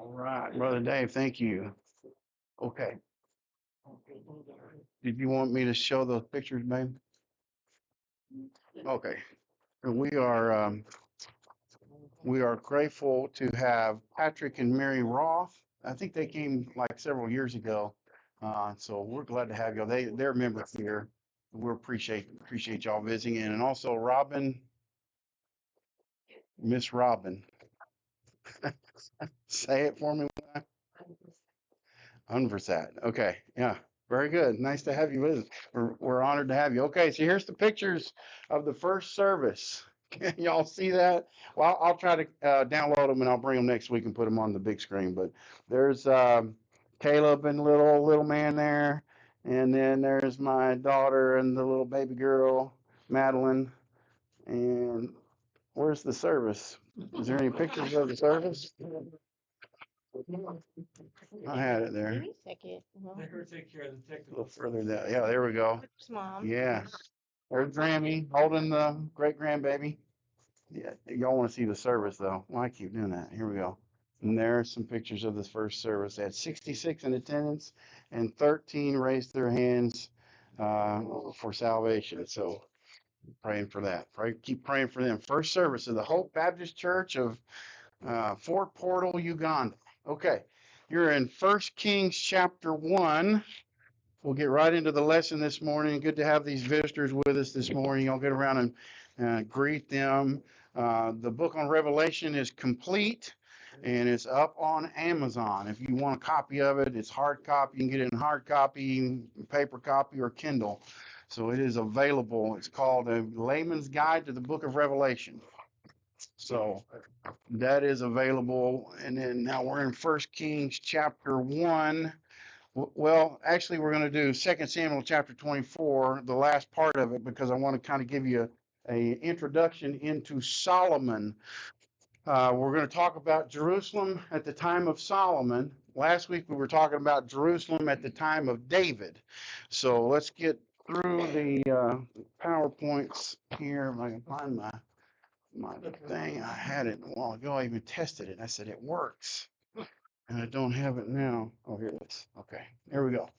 All right, Brother Dave, thank you. Okay. Did you want me to show those pictures, babe? Okay. And we are grateful to have Patrick and Mary Roth. I think they came like several years ago. So we're glad to have you. They're members here. We appreciate y'all visiting, and also Robin, Miss Robin. Say it for me. Unversat. Okay. Yeah. Very good. Nice to have you with us. We're honored to have you. Okay. So here's the pictures of the first service. Can y'all see that? Well, I'll try to download them and I'll bring them next week and put them on the big screen. But there's Caleb and little man there. And then there's my daughter and the little baby girl, Madeline. And where's the service? Is there any pictures of the service? I had it there. Give me a second. Let her take care of the A technical. little further down. Yeah, there we go. Oops, Mom. Yeah. There's Grammy holding the great grandbaby. Yeah, y'all want to see the service though. Well, I keep doing that. Here we go. And there's some pictures of this first service. They had 66 in attendance and 13 raised their hands for salvation. So praying for that. Keep praying for them. First service of the Hope Baptist Church of Fort Portal, Uganda. Okay, you're in First Kings chapter 1. We'll get right into the lesson this morning. Good to have these visitors with us this morning. I'll get around and greet them. The book on Revelation is complete and it's up on Amazon. If you want a copy of it, it's hard copy. You can get it in hard copy, paper copy, or Kindle. So it is available. It's called A Layman's Guide to the Book of Revelation. So that is available. And then now we're in First Kings chapter 1. Well, actually, we're going to do 2 Samuel chapter 24, the last part of it, because I want to kind of give you a introduction into Solomon. We're going to talk about Jerusalem at the time of Solomon. Last week, we were talking about Jerusalem at the time of David. So let's get through the PowerPoints here. If I can find my thing. I had it a while ago. I even tested it. I said, it works. And I don't have it now. Oh, here it is. Okay, there we go.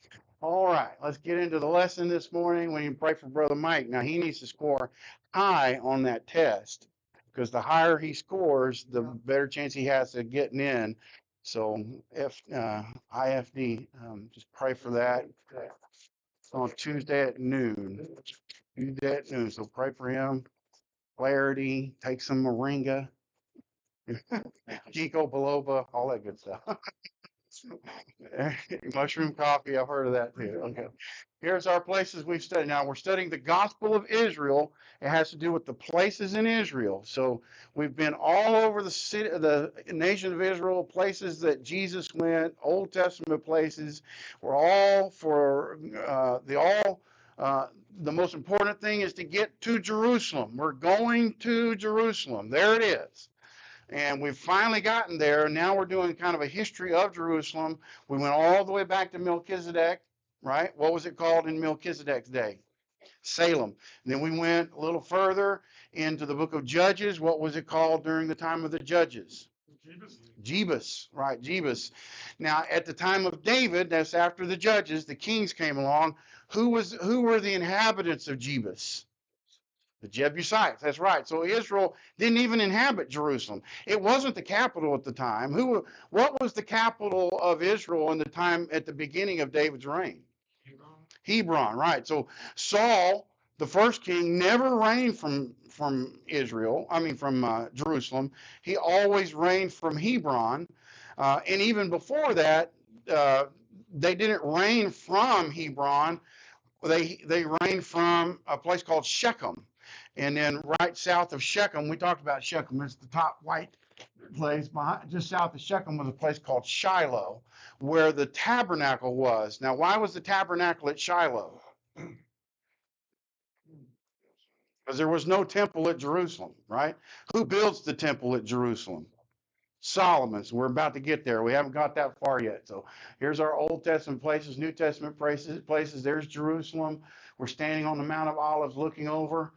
All right, let's get into the lesson this morning. We need to pray for Brother Mike. Now, he needs to score high on that test because the higher he scores, the better chance he has of getting in. So, IFD, just pray for that. It's on Tuesday at noon. Tuesday at noon. So, pray for him. Clarity, take some moringa, ginkgo biloba, all that good stuff. Mushroom coffee, I've heard of that too. Okay. Here's our places we've studied. Now we're studying the Gospel of Israel. It has to do with the places in Israel. So we've been all over the city, the nation of Israel, places that Jesus went, Old Testament places. We're all for the most important thing is to get to Jerusalem. We're going to Jerusalem. There it is. And we've finally gotten there. Now we're doing kind of a history of Jerusalem. We went all the way back to Melchizedek, right? What was it called in Melchizedek's day? Salem. And then we went a little further into the book of Judges. What was it called during the time of the Judges? Jebus, right? Jebus. Now, at the time of David, that's after the Judges, the kings came along. Who were the inhabitants of Jebus? The Jebusites, that's right. So Israel didn't even inhabit Jerusalem. It wasn't the capital at the time. What was the capital of Israel in the time at the beginning of David's reign? Hebron, right. So Saul, the first king, never reigned from Israel. I mean, from Jerusalem. He always reigned from Hebron. And even before that, they didn't reign from Hebron. They reigned from a place called Shechem. And then right south of Shechem, we talked about Shechem. It's the top white place. Just south of Shechem was a place called Shiloh, where the tabernacle was. Now, why was the tabernacle at Shiloh? Because there was no temple at Jerusalem, right? Who builds the temple at Jerusalem? Solomon. So we're about to get there. We haven't got that far yet. So here's our Old Testament places, New Testament places. There's Jerusalem. We're standing on the Mount of Olives looking over.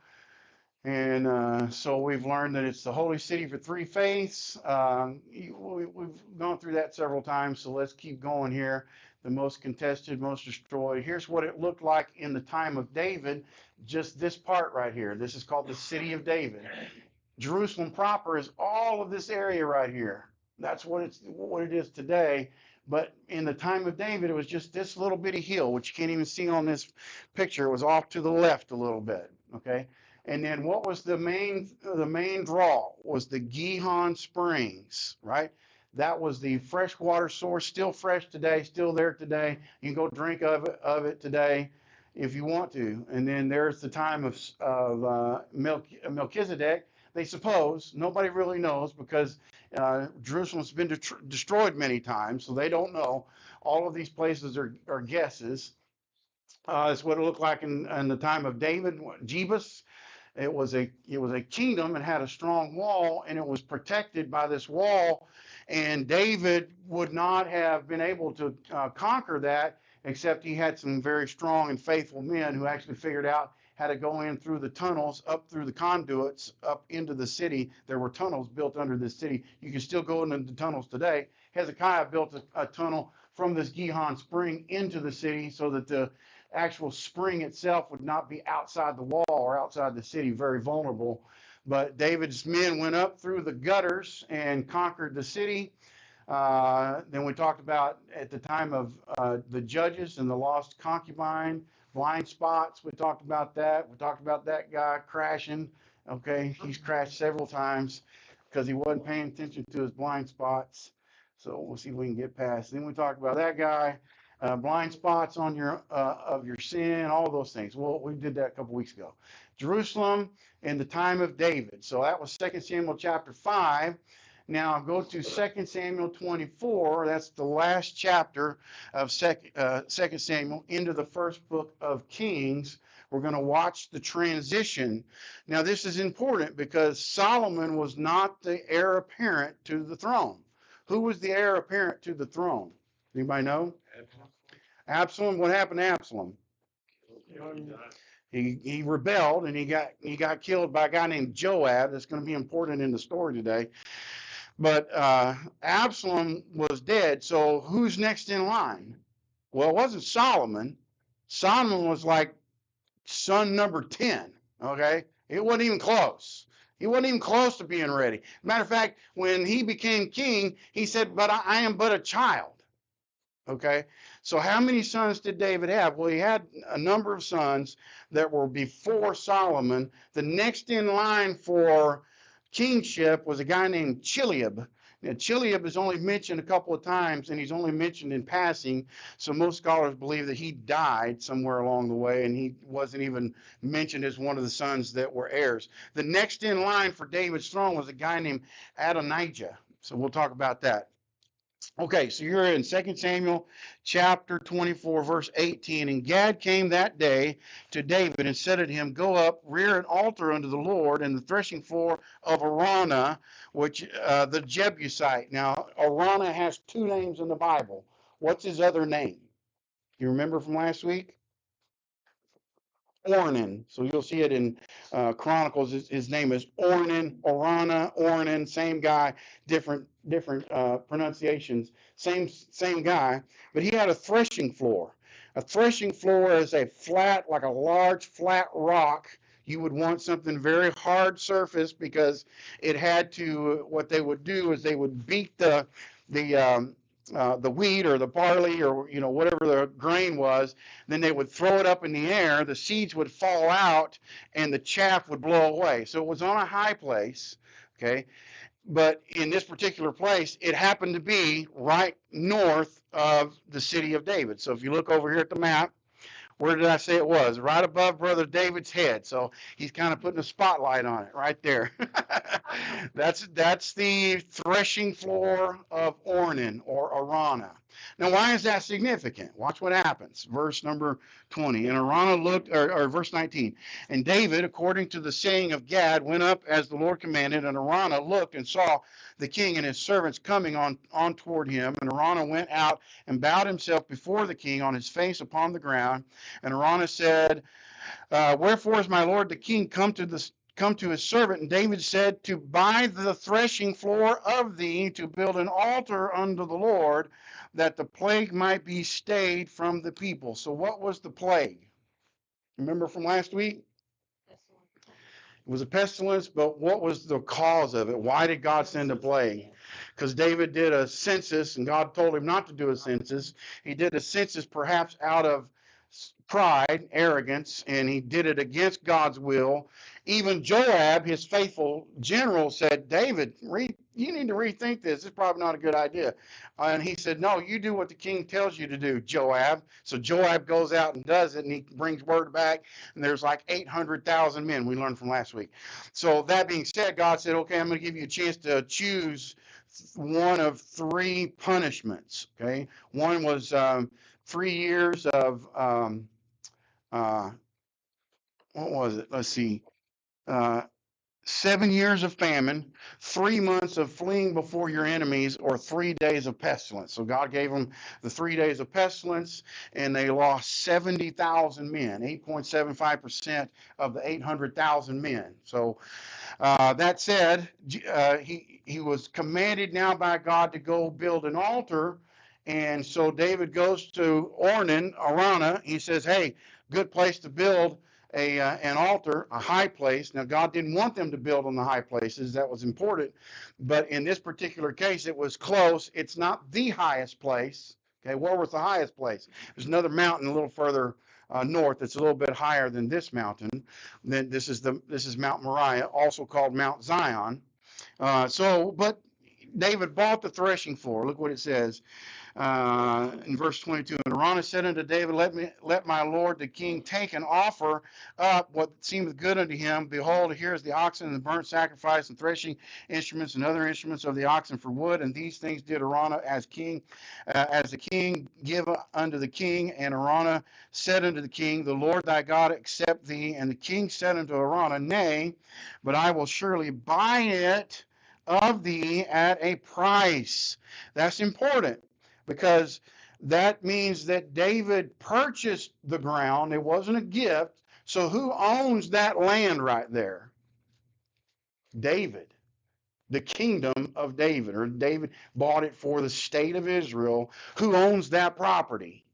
And so we've learned that it's the holy city for three faiths. We've gone through that several times, so let's keep going here. The most contested, most destroyed. Here's what it looked like in the time of David. Just this part right here. This is called the city of David. Jerusalem proper is all of this area right here. That's what it is today. But in the time of David, it was just this little bitty hill, which you can't even see on this picture. It was off to the left a little bit. Okay. And then what was the main draw was the Gihon Springs, right? That was the freshwater source, still fresh today, still there today. You can go drink of it today if you want to. And then there's the time of Melchizedek. They suppose, nobody really knows, because Jerusalem's been destroyed many times, so they don't know. All of these places are guesses. That's what it looked like in the time of David. Jebus, it was a kingdom. It had a strong wall, and it was protected by this wall. And David would not have been able to conquer that, except he had some very strong and faithful men who actually figured out how to go in through the tunnels, up through the conduits, up into the city. There were tunnels built under the city. You can still go into the tunnels today. Hezekiah built a tunnel from this Gihon spring into the city so that the actual spring itself would not be outside the wall or outside the city, very vulnerable. But David's men went up through the gutters and conquered the city. Then we talked about at the time of the judges and the lost concubine, blind spots. We talked about that. We talked about that guy crashing. Okay, he's crashed several times because he wasn't paying attention to his blind spots. So we'll see if we can get past. Then we talked about that guy, blind spots on your sin, all those things. Well, we did that a couple weeks ago. Jerusalem in the time of David. So that was 2 Samuel chapter 5. Now go to 2 Samuel 24. That's the last chapter of 2 Samuel into the first book of Kings. We're going to watch the transition. Now this is important because Solomon was not the heir apparent to the throne. Who was the heir apparent to the throne? Anybody know? Absalom. What happened to Absalom? He rebelled and he got killed by a guy named Joab. That's going to be important in the story today. But Absalom was dead. So who's next in line? Well, it wasn't Solomon. Solomon was like son number 10. Okay, it wasn't even close. He wasn't even close to being ready. Matter of fact, when he became king, he said, "But I am but a child." Okay, so how many sons did David have? Well, he had a number of sons that were before Solomon. The next in line for kingship was a guy named Chileab. Now, Chileab is only mentioned a couple of times, and he's only mentioned in passing. So most scholars believe that he died somewhere along the way, and he wasn't even mentioned as one of the sons that were heirs. The next in line for David's throne was a guy named Adonijah. So we'll talk about that. Okay, so you're in 2 Samuel chapter 24, verse 18. And Gad came that day to David and said unto him, Go up, rear an altar unto the Lord in the threshing floor of Araunah, which the Jebusite. Now, Araunah has two names in the Bible. What's his other name? You remember from last week? Ornan. So you'll see it in Chronicles. His name is Ornan, Araunah, Ornan, same guy, different pronunciations, same guy. But he had a threshing floor. A threshing floor is a flat, like a large flat rock. You would want something very hard surface because it had to. What they would do is they would beat the wheat or the barley or whatever the grain was. Then they would throw it up in the air. The seeds would fall out, and the chaff would blow away. So it was on a high place, okay. But in this particular place, it happened to be right north of the city of David. So if you look over here at the map, where did I say it was? Right above Brother David's head. So he's kind of putting a spotlight on it right there. That's the threshing floor of Ornan or Araunah. Now, why is that significant? Watch what happens. Verse number 20. And Araunah looked, or verse 19. And David, according to the saying of Gad, went up as the Lord commanded. And Araunah looked and saw the king and his servants coming on toward him. And Araunah went out and bowed himself before the king on his face upon the ground. And Araunah said, Wherefore is my lord the king come come to his servant, and David said, to buy the threshing floor of thee, to build an altar unto the Lord, that the plague might be stayed from the people. So what was the plague? Remember from last week? It was a pestilence, but what was the cause of it? Why did God send a plague? Because David did a census, and God told him not to do a census. He did a census perhaps out of pride, arrogance, and he did it against God's will. Even Joab, his faithful general, said, David, you need to rethink this. It's probably not a good idea. And he said, no, you do what the king tells you to do, Joab. So Joab goes out and does it, and he brings word back, and there's like 800,000 men, we learned from last week. So that being said, God said, okay, I'm going to give you a chance to choose one of three punishments. Okay, one was 3 years of what was it? Let's see, uh, 7 years of famine, 3 months of fleeing before your enemies, or 3 days of pestilence. So God gave them the 3 days of pestilence, and they lost 70,000 men, 8.75% of the 800,000 men. So that said, he was commanded now by God to go build an altar. And so David goes to Ornan, Arana. He says, hey, good place to build an altar, a high place. Now, God didn't want them to build on the high places. That was important. But in this particular case, it was close. It's not the highest place. Okay, where was the highest place? There's another mountain a little further north that's a little bit higher than this mountain. Then this is Mount Moriah, also called Mount Zion. But David bought the threshing floor. Look what it says in verse 22. And Araunah said unto David, let my lord the king take and offer up what seemeth good unto him. Behold, here is the oxen and the burnt sacrifice and threshing instruments and other instruments of the oxen for wood. And these things did Araunah as the king give unto the king. And Araunah said unto the king, the Lord thy God accept thee. And the king said unto Araunah, nay, but I will surely buy it of thee at a price. That's important, because that means that David purchased the ground. It wasn't a gift. So who owns that land right there? David, the kingdom of David, or David bought it for the state of Israel. Who owns that property?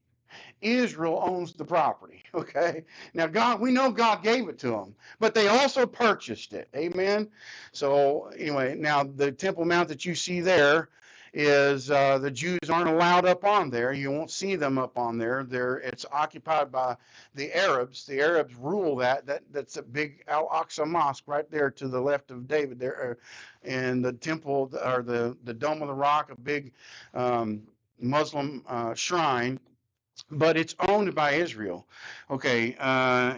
Israel owns the property. Okay. Now, God, we know God gave it to them, but they also purchased it. Amen. So anyway, now the Temple Mount that you see there is the Jews aren't allowed up on there. You won't see them up on there. It's occupied by the Arabs. The Arabs rule that's a big Al-Aqsa Mosque right there to the left of David there, and the temple, or the Dome of the Rock, a big Muslim shrine, but it's owned by Israel. Okay,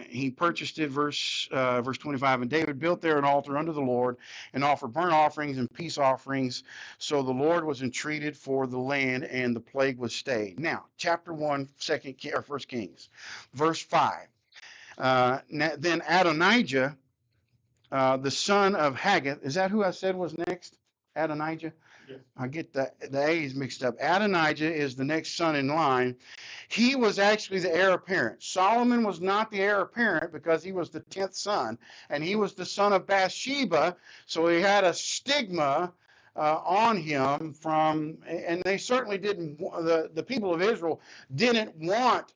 he purchased it, verse 25, and David built there an altar unto the Lord and offered burnt offerings and peace offerings. So the Lord was entreated for the land, and the plague was stayed. Now, chapter 1, 1 Kings, verse 5. Then Adonijah, the son of Haggith, is that who I said was next? Adonijah? Yes. I get the A's mixed up. Adonijah is the next son in line. He was actually the heir apparent. Solomon was not the heir apparent because he was the 10th son, and he was the son of Bathsheba, so he had a stigma on him and they certainly didn't, the people of Israel didn't want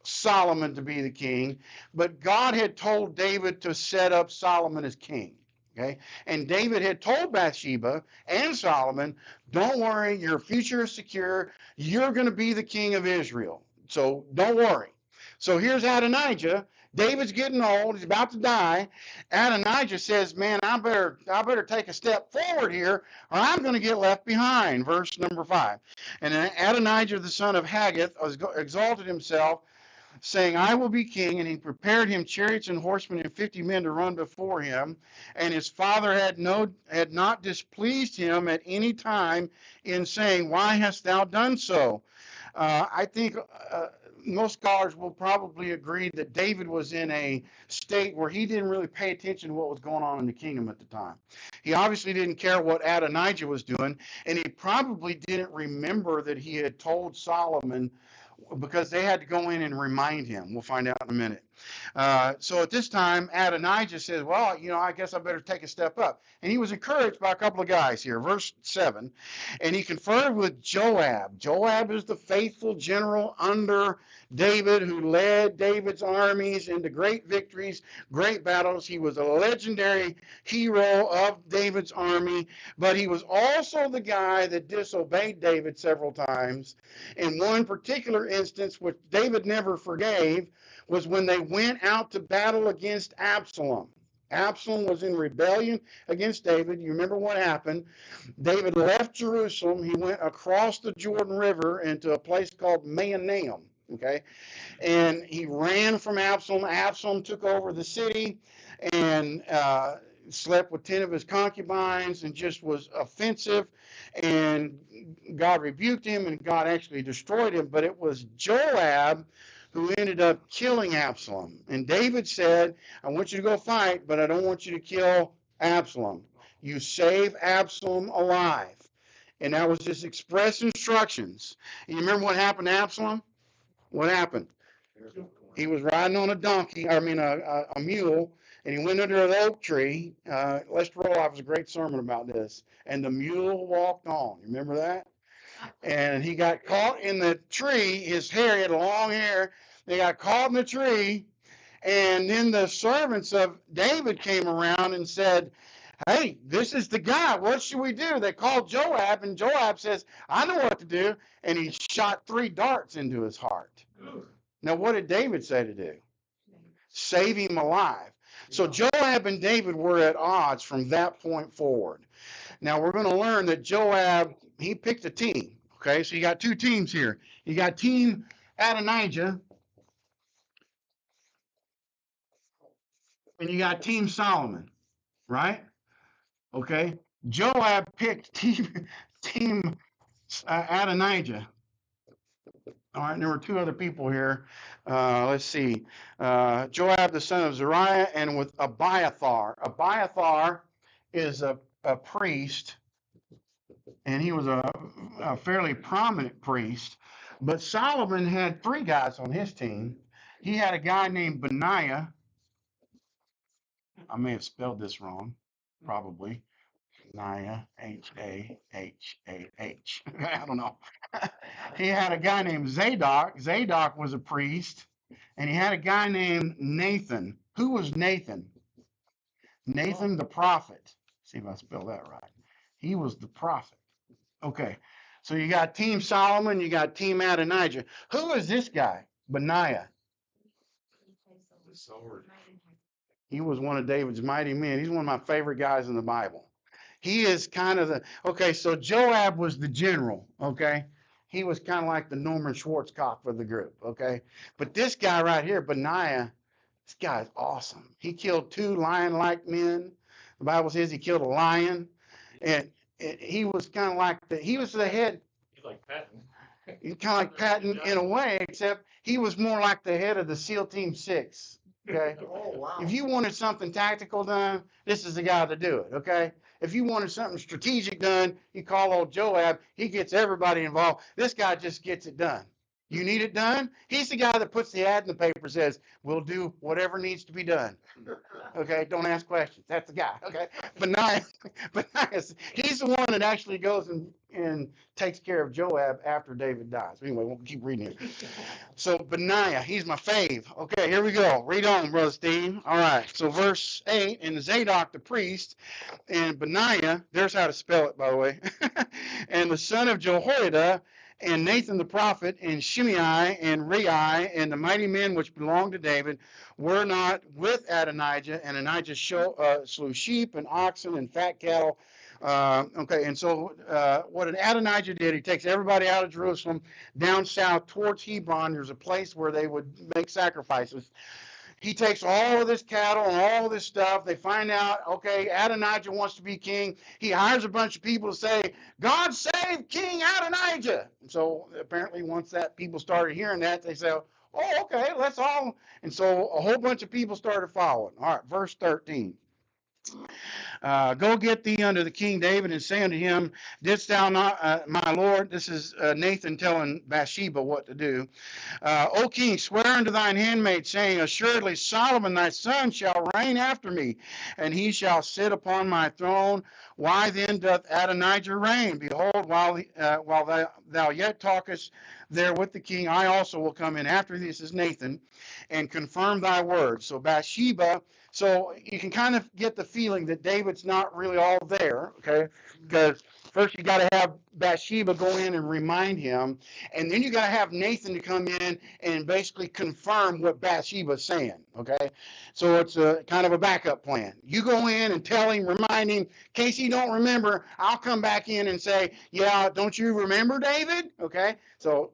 Solomon to be the king, but God had told David to set up Solomon as king. Okay, and David had told Bathsheba and Solomon, don't worry, your future is secure. You're going to be the king of Israel. So don't worry. So here's Adonijah. David's getting old. He's about to die. Adonijah says, man, I better take a step forward here, or I'm going to get left behind. Verse number 5. And Adonijah, the son of Haggith, exalted himself, saying, I will be king. And he prepared him chariots and horsemen and 50 men to run before him. And his father had not displeased him at any time in saying, why hast thou done so? I think most scholars will probably agree that David was in a state where he didn't really pay attention to what was going on in the kingdom at the time. He obviously didn't care what Adonijah was doing, and he probably didn't remember that he had told Solomon, because they had to go in and remind him. We'll find out in a minute. So at this time, Adonijah says, well, I guess I better take a step up. And he was encouraged by a couple of guys here. Verse 7, and he conferred with Joab. Joab is the faithful general under David who led David's armies into great victories, great battles. He was a legendary hero of David's army, but he was also the guy that disobeyed David several times. In one particular instance, which David never forgave, was when they went out to battle against Absalom. Absalom was in rebellion against David. You remember what happened. David left Jerusalem. He went across the Jordan River into a place called Mahanaim. Okay. And he ran from Absalom. Absalom took over the city and slept with 10 of his concubines and just was offensive. And God rebuked him and God actually destroyed him. But it was Joab who ended up killing Absalom. And David said, I want you to go fight, but I don't want you to kill Absalom. You save Absalom alive. And that was just express instructions. And you remember what happened to Absalom? What happened? He was riding on a mule, and he went under an oak tree. Lester Roloff has a great sermon about this. And the mule walked on. You remember that? And he got caught in the tree. His hair, he had long hair. They got caught in the tree. And then the servants of David came around and said, hey, this is the guy. What should we do? They called Joab, and Joab says, I know what to do. And he shot 3 darts into his heart. Now, what did David say to do? Save him alive. So Joab and David were at odds from that point forward. Now, we're going to learn that Joab, he picked a team. Okay, so you got 2 teams here. You got Team Adonijah, and you got Team Solomon, right? Okay, Joab picked Team Adonijah. All right, there were 2 other people here. Let's see. Joab, the son of Zeruiah, and with Abiathar. Abiathar is a priest, and he was a fairly prominent priest. But Solomon had 3 guys on his team. He had a guy named Benaiah. I may have spelled this wrong, probably. Benaiah, H-A-H-A-H. I don't know. He had a guy named Zadok. Zadok was a priest. And he had a guy named Nathan. Who was Nathan? Nathan the prophet. See if I spell that right. He was the prophet. Okay. So you got Team Solomon, you got Team Adonijah. Who is this guy? Benaiah. The sword. He was one of David's mighty men. He's one of my favorite guys in the Bible. He is kind of okay, so Joab was the general, okay? He was kind of like the Norman Schwarzkopf of the group, okay? But this guy right here, Benaiah, this guy's awesome. He killed 2 lion-like men. The Bible says he killed a lion. And he was kind of like he was the head. He's like Patton. He's kind of like Patton in a way, except he was more like the head of the SEAL Team 6. Okay. Oh, wow. If you wanted something tactical done, this is the guy to do it. Okay. If you wanted something strategic done, you call old Joab. He gets everybody involved. This guy just gets it done. You need it done? He's the guy that puts the ad in the paper, says, we'll do whatever needs to be done. Okay, don't ask questions. That's the guy. Okay, Benaiah, he's the one that actually goes and takes care of Joab after David dies. Anyway, we'll keep reading it. So Benaiah, he's my fave. Okay, here we go. Read on, Brother Steve. All right, so verse 8, and Zadok the priest, and Benaiah, there's how to spell it, by the way, and the son of Jehoiada, and Nathan the prophet, and Shimei, and Rei, and the mighty men which belonged to David, were not with Adonijah, and Adonijah slew sheep and oxen and fat cattle. Okay, and so what an Adonijah did, he takes everybody out of Jerusalem down south towards Hebron. There's a place where they would make sacrifices. He takes all of this cattle and all of this stuff. They find out, okay, Adonijah wants to be king. He hires a bunch of people to say, God save King Adonijah. And so apparently once that people started hearing that, they say, oh, okay, let's all. And so a whole bunch of people started following. All right, verse 13. Go get thee unto the king David and say unto him, didst thou not, my lord, this is Nathan telling Bathsheba what to do. O king, swear unto thine handmaid, saying, assuredly Solomon thy son shall reign after me, and he shall sit upon my throne. Why then doth Adonijah reign? Behold, while thou yet talkest there with the king, I also will come in after thee, this is Nathan, and confirm thy word. So Bathsheba, so you can kind of get the feeling that David's not really all there, okay? Because first you got to have Bathsheba go in and remind him, and then you got to have Nathan to come in and basically confirm what Bathsheba's saying, okay? So it's a kind of a backup plan. You go in and tell him, remind him, in case he don't remember, I'll come back in and say, yeah, don't you remember, David? Okay, so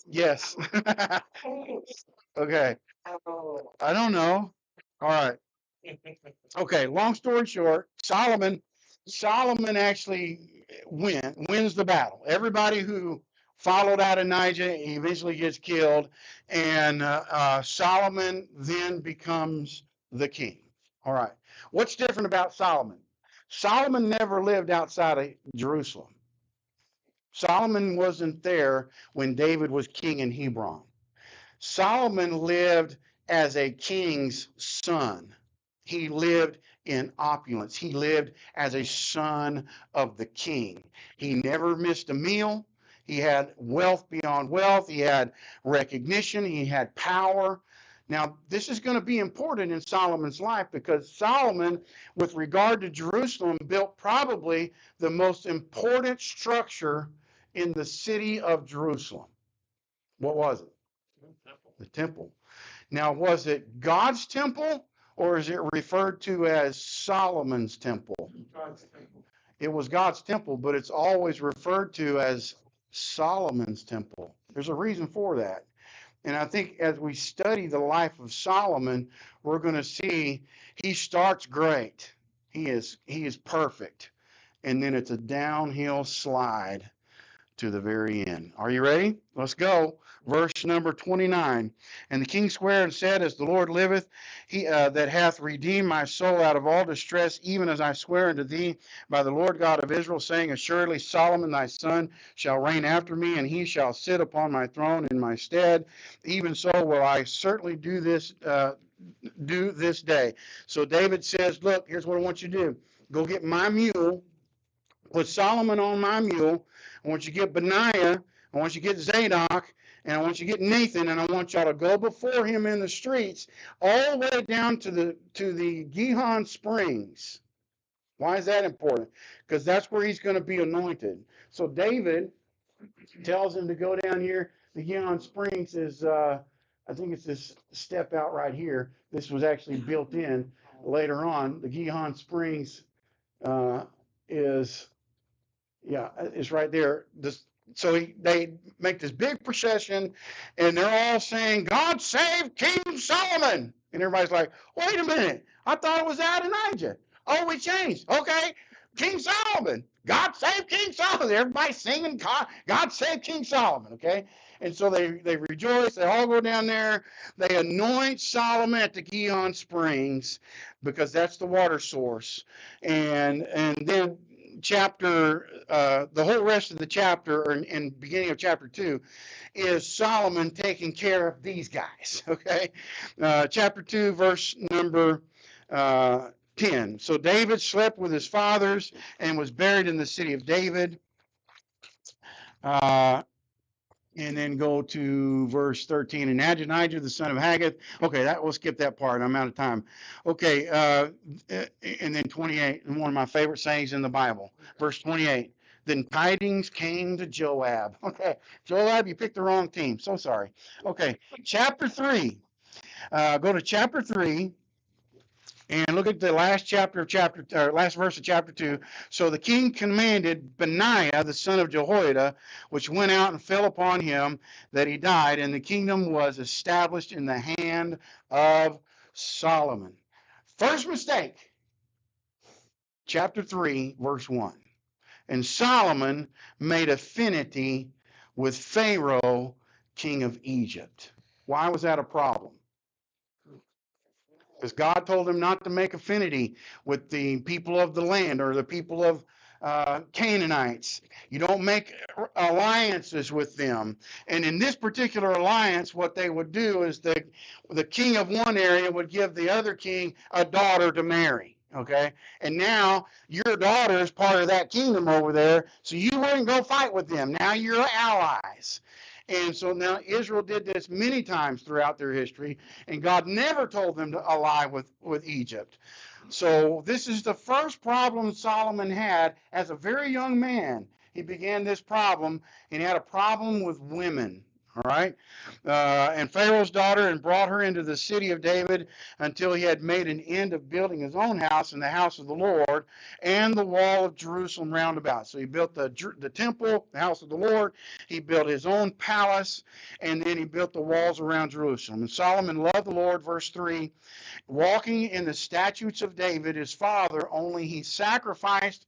yes. Okay, I don't know. All right. Okay, long story short, Solomon actually wins the battle. Everybody who followed Adonijah eventually gets killed, and Solomon then becomes the king. All right. What's different about Solomon? Solomon never lived outside of Jerusalem. Solomon wasn't there when David was king in Hebron. Solomon lived as a king's son. He lived in opulence. He lived as a son of the king. He never missed a meal. He had wealth beyond wealth. He had recognition. He had power. Now, this is going to be important in Solomon's life because Solomon, with regard to Jerusalem, built probably the most important structure in the city of Jerusalem. What was it? The temple. Now, was it God's temple or is it referred to as Solomon's temple? God's temple. It was God's temple, but it's always referred to as Solomon's temple. There's a reason for that. And I think as we study the life of Solomon, we're going to see he starts great. He is perfect. And then it's a downhill slide to the very end. Are you ready? Let's go. Verse number 29. And the king sware and said, as the Lord liveth, he that hath redeemed my soul out of all distress, even as I swear unto thee by the Lord God of Israel, saying, assuredly Solomon thy son shall reign after me, and he shall sit upon my throne in my stead. Even so will I certainly do this day. So David says, look, here's what I want you to do. Go get my mule, put Solomon on my mule. I want you to get Benaiah. I want you to get Zadok. And I want you to get Nathan, and I want y'all to go before him in the streets, all the way down to the Gihon Springs. Why is that important? Because that's where he's going to be anointed. So David tells him to go down here. The Gihon Springs is, I think it's this step out right here. This was actually built in later on. The Gihon Springs is right there. They make this big procession, and they're all saying, God save King Solomon. And everybody's like, wait a minute. I thought it was Adonijah. Oh, we changed. Okay. King Solomon. God save King Solomon. Everybody's singing, God save King Solomon. Okay. And so they rejoice. They all go down there. They anoint Solomon at the Gihon Springs because that's the water source. And then the whole rest of the chapter, and beginning of chapter 2, is Solomon taking care of these guys. Okay, chapter 2, verse number 10. So David slept with his fathers and was buried in the city of David. And then go to verse 13. And Adonijah, the son of Haggith. Okay, we'll skip that part. I'm out of time. Okay, and then 28, and one of my favorite sayings in the Bible, verse 28. Then tidings came to Joab. Okay, Joab, you picked the wrong team. So sorry. Okay, chapter 3. Go to chapter 3. And look at the last verse of chapter 2. So the king commanded Benaiah, the son of Jehoiada, which went out and fell upon him, that he died, and the kingdom was established in the hand of Solomon. First mistake, chapter 3, verse 1. And Solomon made affinity with Pharaoh, king of Egypt. Why was that a problem? Because God told him not to make affinity with the people of the land or the people of Canaanites. You don't make alliances with them. And in this particular alliance, what they would do is the king of one area would give the other king a daughter to marry. Okay. And now your daughter is part of that kingdom over there. So you wouldn't go fight with them. Now you're allies. And so now Israel did this many times throughout their history, and God never told them to ally with Egypt. So this is the first problem Solomon had as a very young man. He began this problem, and he had a problem with women. All right. And Pharaoh's daughter, and brought her into the city of David until he had made an end of building his own house and the house of the Lord and the wall of Jerusalem round about. So he built the temple, the house of the Lord. He built his own palace, and then he built the walls around Jerusalem. And Solomon loved the Lord, verse 3, walking in the statutes of David his father, only he sacrificed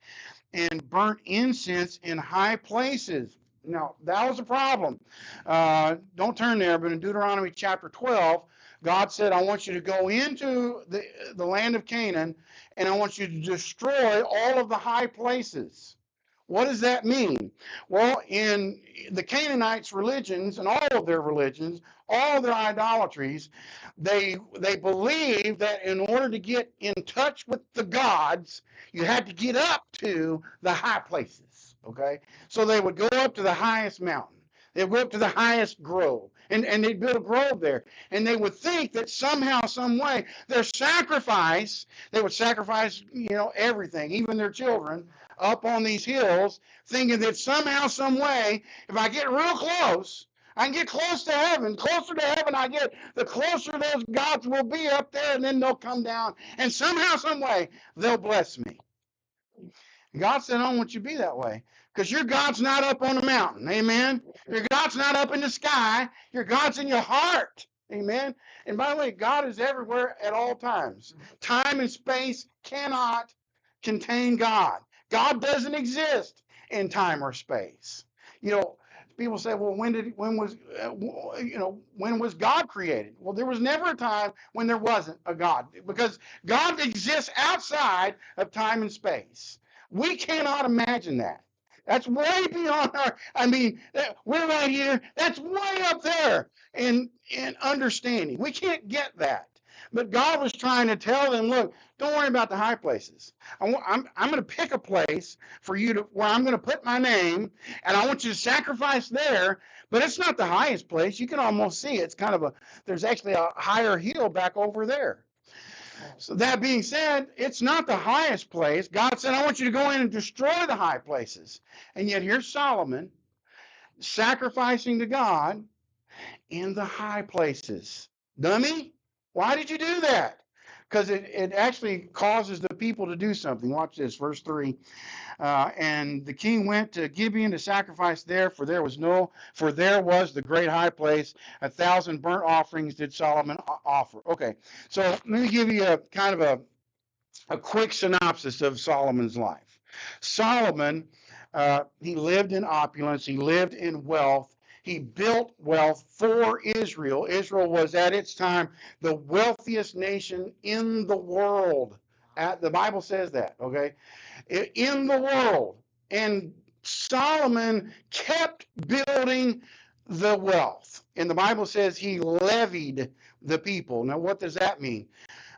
and burnt incense in high places. Now, that was a problem. Don't turn there, but in Deuteronomy chapter 12, God said, I want you to go into the land of Canaan, and I want you to destroy all of the high places. What does that mean? Well, in the Canaanites' religions and all of their religions, all of their idolatries, they believe that in order to get in touch with the gods, you had to get up to the high places. Okay, so they would go up to the highest mountain. They'd go up to the highest grove, and they'd build a grove there. And they would think that somehow, some way, their sacrifice, they would sacrifice, everything, even their children, up on these hills, thinking that somehow, some way, if I get real close, I can get close to heaven. Closer to heaven I get, the closer those gods will be up there, and then they'll come down, and somehow, some way, they'll bless me. God said, I don't want you to be that way, because your God's not up on the mountain. Amen. Your God's not up in the sky. Your God's in your heart. Amen. And by the way, God is everywhere at all times. Time and space cannot contain God. God doesn't exist in time or space. People say, well, when was God created? Well, there was never a time when there wasn't a God, because God exists outside of time and space. We cannot imagine that. That's way beyond we're right here. That's way up there in understanding. We can't get that. But God was trying to tell them, look, don't worry about the high places. I'm going to pick a place for you where I'm going to put my name, and I want you to sacrifice there. But it's not the highest place. You can almost see it. It's kind of there's actually a higher hill back over there. So that being said, it's not the highest place. God said, I want you to go in and destroy the high places. And yet here's Solomon sacrificing to God in the high places. Dummy, why did you do that? Because it actually causes the people to do something. Watch this, verse 3. And the king went to Gibeon to sacrifice there, for there was the great high place. 1,000 burnt offerings did Solomon offer. Okay, so let me give you a kind of a quick synopsis of Solomon's life. Solomon, he lived in opulence. He lived in wealth. He built wealth for Israel. Israel was at its time the wealthiest nation in the world. The Bible says that, okay? In the world. And Solomon kept building the wealth. And the Bible says he levied the people. Now, what does that mean?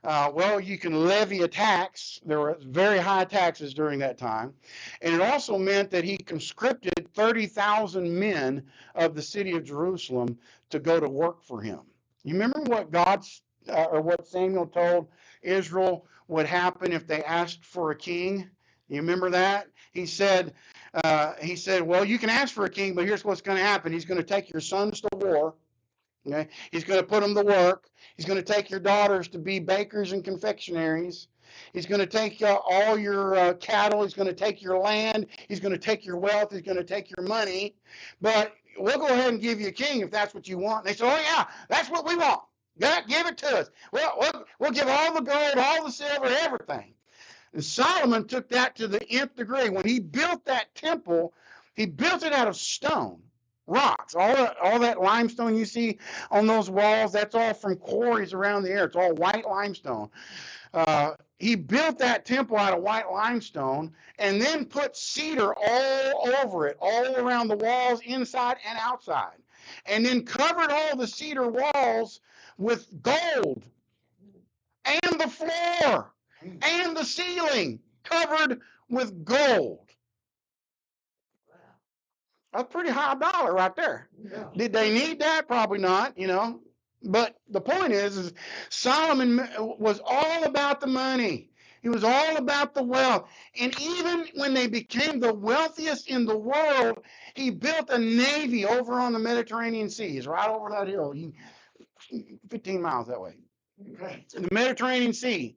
Well, you can levy a tax. There were very high taxes during that time. And it also meant that he conscripted 30,000 men of the city of Jerusalem to go to work for him. You remember what what Samuel told Israel would happen if they asked for a king? You remember that? He said, well, you can ask for a king, but here's what's going to happen. He's going to take your sons to war. Okay? He's going to put them to work. He's going to take your daughters to be bakers and confectionaries. He's going to take all your cattle. He's going to take your land. He's going to take your wealth. He's going to take your money. But we'll go ahead and give you a king if that's what you want. And they said, oh, yeah, that's what we want. Give it to us. We'll give all the gold, all the silver, everything. And Solomon took that to the nth degree. When he built that temple, he built it out of stone. rocks. All that limestone you see on those walls, that's all from quarries around the area. It's all white limestone. He built that temple out of white limestone and then put cedar all over it, all around the walls, inside and outside. And then covered all the cedar walls with gold, and the floor and the ceiling covered with gold. That's pretty high dollar right there. Yeah. Did they need that? Probably not, But the point is Solomon was all about the money. He was all about the wealth. And even when they became the wealthiest in the world, he built a navy over on the Mediterranean Sea. It's right over that hill, 15 miles that way. The Mediterranean Sea.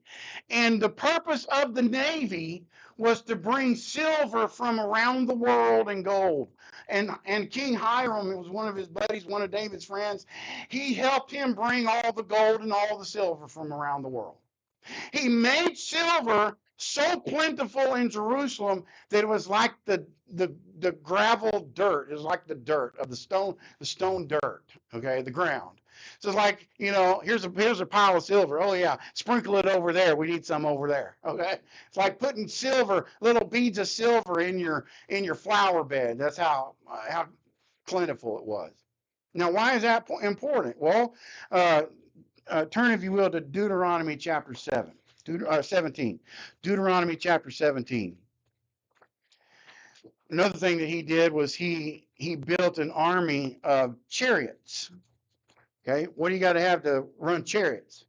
And the purpose of the navy was to bring silver from around the world and gold. And King Hiram, it was one of his buddies, one of David's friends, he helped him bring all the gold and all the silver from around the world. He made silver so plentiful in Jerusalem that it was like the gravel dirt. It was like the dirt of the stone dirt, okay, the ground. So it's like, here's a pile of silver. Oh yeah, sprinkle it over there. We need some over there. Okay. It's like putting silver, little beads of silver in your flower bed. That's how plentiful it was. Now, why is that important? Well, turn, if you will, to Deuteronomy chapter 17. Deuteronomy chapter 17. Another thing that he did was he built an army of chariots. Okay, what do you got to have to run chariots?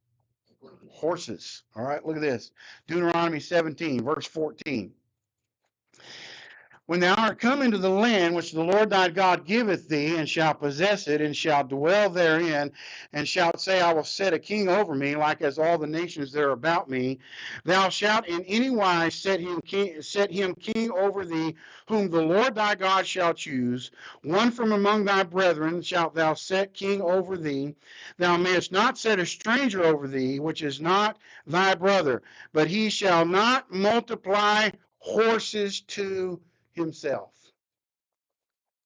Horses. All right, look at this. Deuteronomy 17, verse 14. When thou art come into the land which the Lord thy God giveth thee, and shalt possess it, and shalt dwell therein, and shalt say, I will set a king over me, like as all the nations that are about me, thou shalt in any wise set him king over thee, whom the Lord thy God shall choose. One from among thy brethren shalt thou set king over thee. Thou mayest not set a stranger over thee, which is not thy brother, but he shall not multiply horses to himself.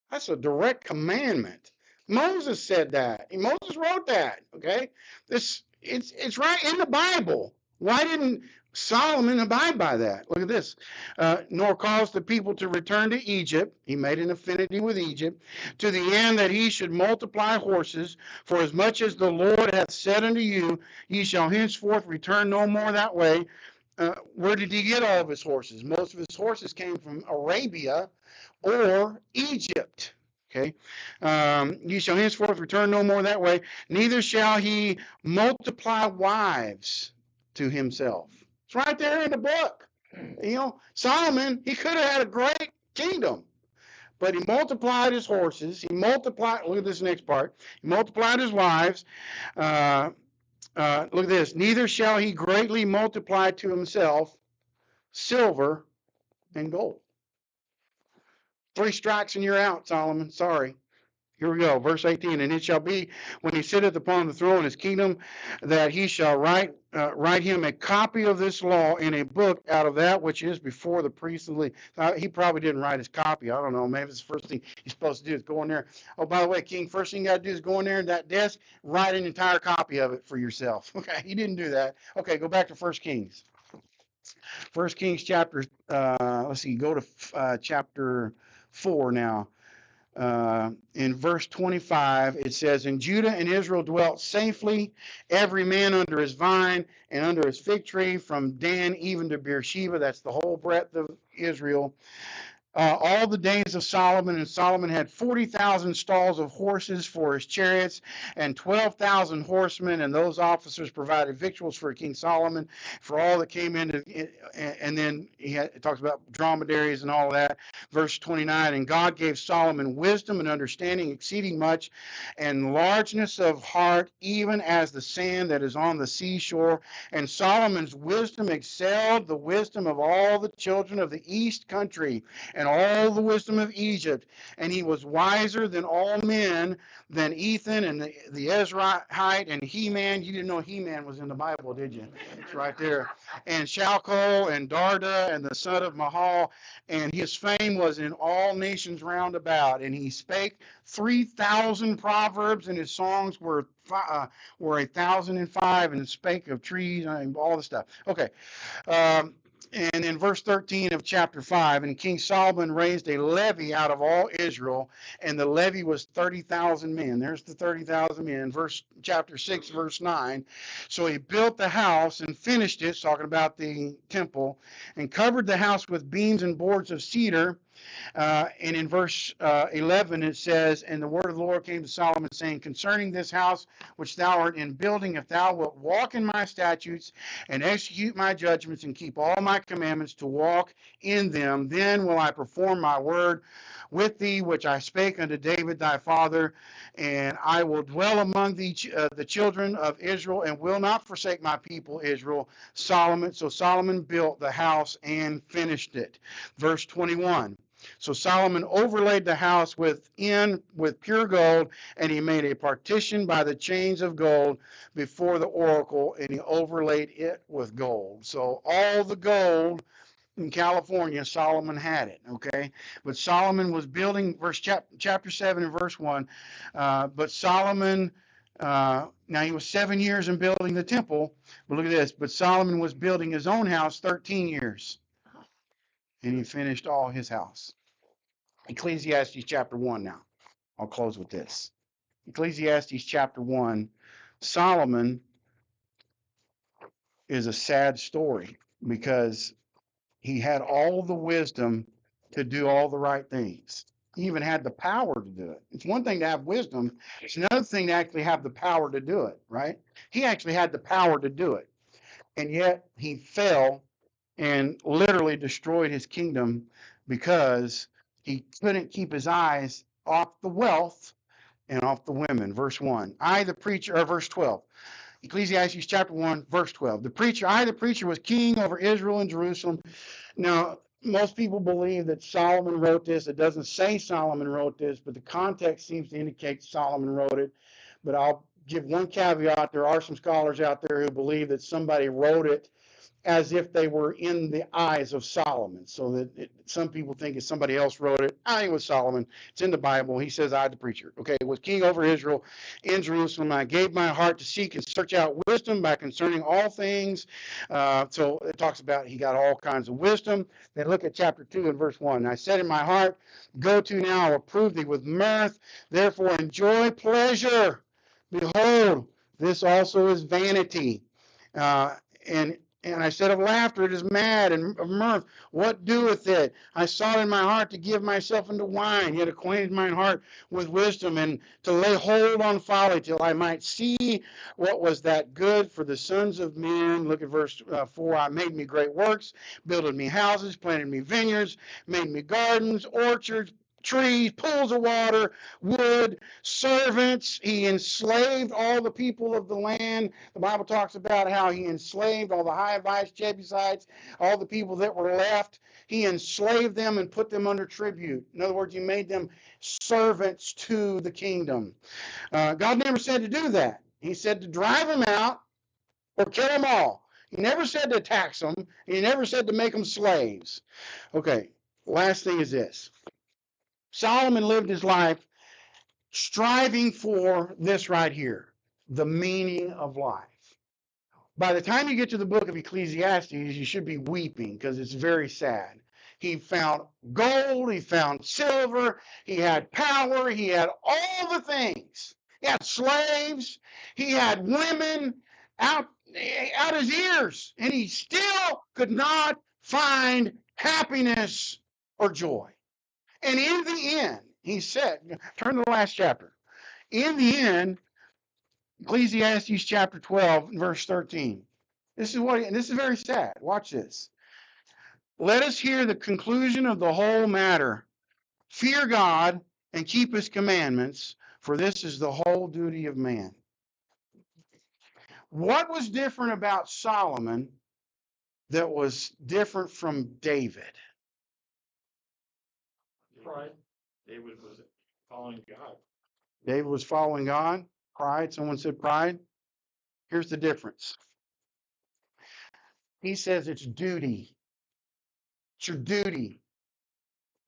That's a direct commandment. Moses said that. Moses wrote that. Okay, it's right in the Bible. Why didn't Solomon abide by that? Look at this. Nor cause the people to return to Egypt. He made an affinity with Egypt, to the end that he should multiply horses. For as much as the Lord hath said unto you, ye shall henceforth return no more that way. Where did he get all of his horses? Most of his horses came from Arabia or Egypt. Okay, ye shall henceforth return no more that way, neither shall he multiply wives to himself. It's right there in the book. Solomon, he could have had a great kingdom, but he multiplied his horses. He multiplied, look at this next part, he multiplied his wives. Look at this. Neither shall he greatly multiply to himself silver and gold. 3 strikes and you're out, Solomon. Sorry. Here we go. Verse 18. And it shall be when he sitteth upon the throne in his kingdom that he shall write him a copy of this law in a book out of that which is before the priest of the Levites. He probably didn't write his copy. I don't know. Maybe it's the first thing he's supposed to do is go in there. Oh, by the way, King, first thing you got to do is go in there in that desk, write an entire copy of it for yourself. Okay, he didn't do that. Okay, go back to 1 Kings. 1 Kings chapter, let's see, go to chapter 4 now. In verse 25, it says, And Judah and Israel dwelt safely, every man under his vine and under his fig tree, from Dan even to Beersheba. That's the whole breadth of Israel. All the days of Solomon, and Solomon had 40,000 stalls of horses for his chariots and 12,000 horsemen, and those officers provided victuals for King Solomon for all that came into it. And then it talks about dromedaries and all of that. Verse 29, and God gave Solomon wisdom and understanding exceeding much, and largeness of heart, even as the sand that is on the seashore. And Solomon's wisdom excelled the wisdom of all the children of the east country, and all the wisdom of Egypt. And he was wiser than all men, than Ethan and the Ezrahite and He-Man. You didn't know He-Man was in the Bible, did you? It's right there. And Shalko and Darda and the son of Mahal. And his fame was in all nations round about. And he spake 3,000 proverbs, and his songs were 1,005, and spake of trees and all the stuff. Okay. Um, and in verse 13 of chapter 5, and King Solomon raised a levy out of all Israel, and the levy was 30,000 men. There's the 30,000 men. Chapter 6, verse 9. So he built the house and finished it, talking about the temple, and covered the house with beams and boards of cedar. And in verse 11, it says, and the word of the Lord came to Solomon, saying, concerning this house which thou art in building, if thou wilt walk in my statutes and execute my judgments and keep all my commandments to walk in them, then will I perform my word with thee, which I spake unto David thy father, and I will dwell among the children of Israel, and will not forsake my people Israel. So Solomon built the house and finished it. Verse 21. So Solomon overlaid the house within with pure gold, and he made a partition by the chains of gold before the oracle, and he overlaid it with gold. So all the gold in California, Solomon had it, okay? But Solomon was building, chapter 7 and verse 1, but Solomon, now he was 7 years in building the temple, but look at this, but Solomon was building his own house 13 years, and he finished all his house. Ecclesiastes chapter 1 now. I'll close with this. Ecclesiastes chapter 1, Solomon is a sad story because he had all the wisdom to do all the right things. He even had the power to do it. It's one thing to have wisdom. It's another thing to actually have the power to do it, right? He actually had the power to do it. And yet he fell and literally destroyed his kingdom because he couldn't keep his eyes off the wealth and off the women. Verse 1. Verse 12. Ecclesiastes chapter 1, verse 12. I, the preacher, was king over Israel and Jerusalem. Now, most people believe that Solomon wrote this. It doesn't say Solomon wrote this, but the context seems to indicate Solomon wrote it. But I'll give one caveat. There are some scholars out there who believe that somebody wrote it as if they were in the eyes of Solomon, so that some people think it's somebody else wrote it. I think it was Solomon. It's in the Bible. He says, I, the preacher. Okay, was king over Israel in Jerusalem. I gave my heart to seek and search out wisdom by concerning all things. So it talks about he got all kinds of wisdom. Then look at chapter 2 and verse 1. I said in my heart, go to now, I will prove thee with mirth. Therefore enjoy pleasure. Behold, this also is vanity. And I said of laughter, it is mad, and of mirth, what doeth it? I sought in my heart to give myself unto wine, yet acquainted mine heart with wisdom, and to lay hold on folly, till I might see what was that good for the sons of men. Look at verse 4. I made me great works, builded me houses, planted me vineyards, made me gardens, orchards, trees, pools of water, wood, servants. He enslaved all the people of the land. The Bible talks about how he enslaved all the Hivites, Jebusites, all the people that were left. He enslaved them and put them under tribute. In other words, he made them servants to the kingdom. God never said to do that. He said to drive them out or kill them all. He never said to tax them. He never said to make them slaves. Okay, last thing is this. Solomon lived his life striving for this right here, the meaning of life. By the time you get to the book of Ecclesiastes, you should be weeping because it's very sad. He found gold, he found silver, he had power, he had all the things. He had slaves, he had women out his ears, and he still could not find happiness or joy. And in the end, he said, turn to the last chapter. In the end, Ecclesiastes chapter 12, verse 13. This is very sad. Watch this. Let us hear the conclusion of the whole matter. Fear God and keep his commandments, for this is the whole duty of man. What was different about Solomon that was different from David? pride. David was following God. David was following God. Pride. Someone said pride. Here's the difference. He says it's duty. It's your duty.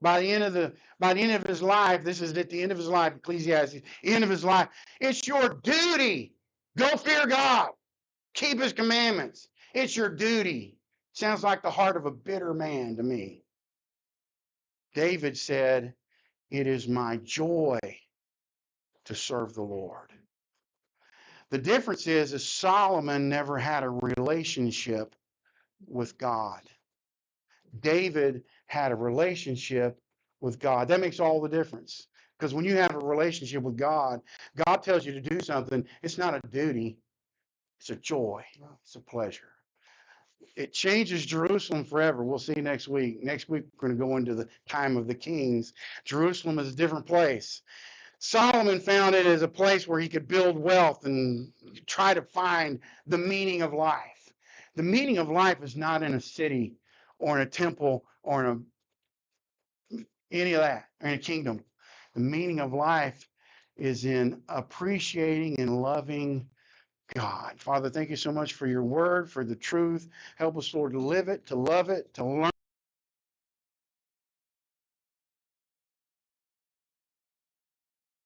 By the end of his life, this is at the end of his life, Ecclesiastes, end of his life, it's your duty. Go fear God. Keep his commandments. It's your duty. Sounds like the heart of a bitter man to me. David said, it is my joy to serve the Lord. The difference is Solomon never had a relationship with God. David had a relationship with God. That makes all the difference. Because when you have a relationship with God, God tells you to do something. It's not a duty. It's a joy. It's a pleasure. It changes Jerusalem forever. We'll see next week. Next week, we're going to go into the time of the kings. Jerusalem is a different place. Solomon found it as a place where he could build wealth and try to find the meaning of life. The meaning of life is not in a city or in a temple or in any of that, or in a kingdom. The meaning of life is in appreciating and loving God. Father, thank you so much for your word, for the truth. Help us, Lord, to live it, to love it, to learn.